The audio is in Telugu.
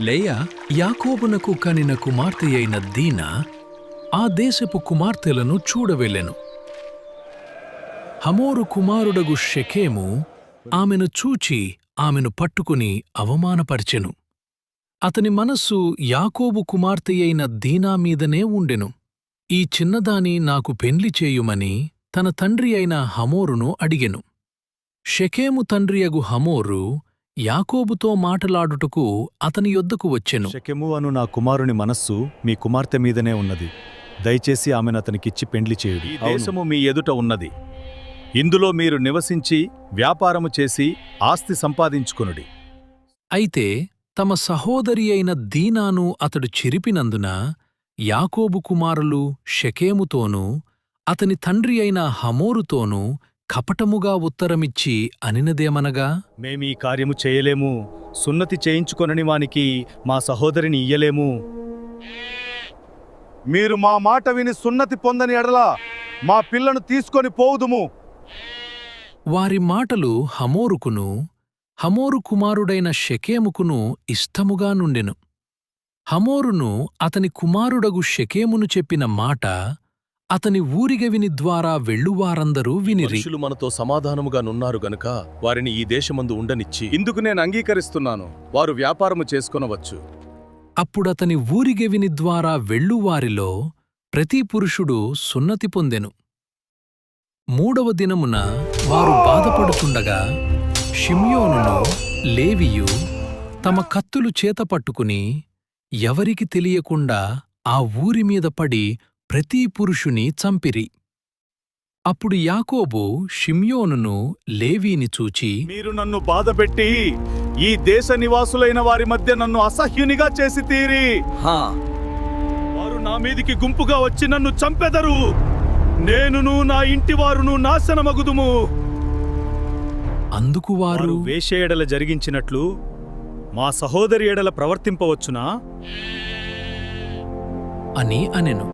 లేయా యాకోబునకు కనిన కుమార్తెయైన దీనా ఆ దేశపు కుమార్తెలను చూడవెళ్ళెను. హమోరు కుమారుడగు షెకెము ఆమెను చూచి ఆమెను పట్టుకుని అవమానపరిచెను. అతని మనస్సు యాకోబు కుమార్తెయైన దీనా మీదనే ఉండెను. ఈ చిన్నదాని నాకు పెండ్లి చేయుమని తన తండ్రి అయిన హమోరును అడిగెను. షెకెము తండ్రియగు హమోరు యాకోబుతో మాటలాడుటకు అతని యొద్దకు వచ్చెను. షెకెము అను నా కుమారుని మనస్సు మీ కుమార్తె మీదనే ఉన్నది. దయచేసి ఆమెనతనికిచ్చి పెండ్లి చేయుడి. ఈ దేశము మీ ఎదుట ఉన్నది. ఇందులో మీరు నివసించి వ్యాపారము చేసి ఆస్తి సంపాదించుకొనుడి. అయితే తమ సహోదరి అయిన దీనాను అతడు చెరిపినందున యాకోబు కుమారులు షెకెముతోనూ అతని తండ్రి అయిన హమోరుతోనూ కపటముగా ఉత్తరమిచ్చి అనినదేమనగా, మేమీ కార్యము చేయలేము. సున్నతి చేయించుకొనని వానికి మా సహోదరిని ఇయ్యలేము. మీరు మా మాట విని సున్నతి పొందని ఎడల మా పిల్లను తీసుకొని పోవుదుము. వారి మాటలు హమోరుకును హమోరు కుమారుడైన షెకెముకును ఇష్టముగా నుండెను. హమోరును అతని కుమారుడగు షెకెమును చెప్పిన మాట అతని ఊరిగవిని ద్వారా వెళ్ళువారందరూ వినిరి. మనుషులు మనతో సమాధానముగా నున్నారు గనుక వారిని ఈ దేశమందు ఉండనిచ్చి ఇందుకు నేను అంగీకరిస్తున్నాను. వారు వ్యాపారము చేసుకొనవచ్చు. అప్పుడతని ఊరిగవిని ద్వారా వెళ్ళువారిలో ప్రతి పురుషుడు సున్నతి పొందెను. మూడవ దినమున వారు బాధపడుతుండగా షిమ్యోనును లేవియు తమ కత్తులు చేతపట్టుకుని ఎవరికి తెలియకుండా ఆ ఊరి మీద పడి ప్రతి పురుషుని చంపిరి. అప్పుడు యాకోబు షిమ్యోనును లేవీని చూచి, మీరు నన్ను బాధపెట్టి ఈ దేశ నివాసులైన వారి మధ్య నన్ను అసహ్యునిగా చేసి తీరి వారు నా మీదికి గుంపుగా వచ్చి నన్ను చంపెదరు. నేనును నా ఇంటివారును నాశనమగుదుము. అందుకు వారు, వారు వేశ్య ఎడల జరిగించినట్లు మా సహోదరి ఎడల ప్రవర్తింపవచ్చునా అని అనెను.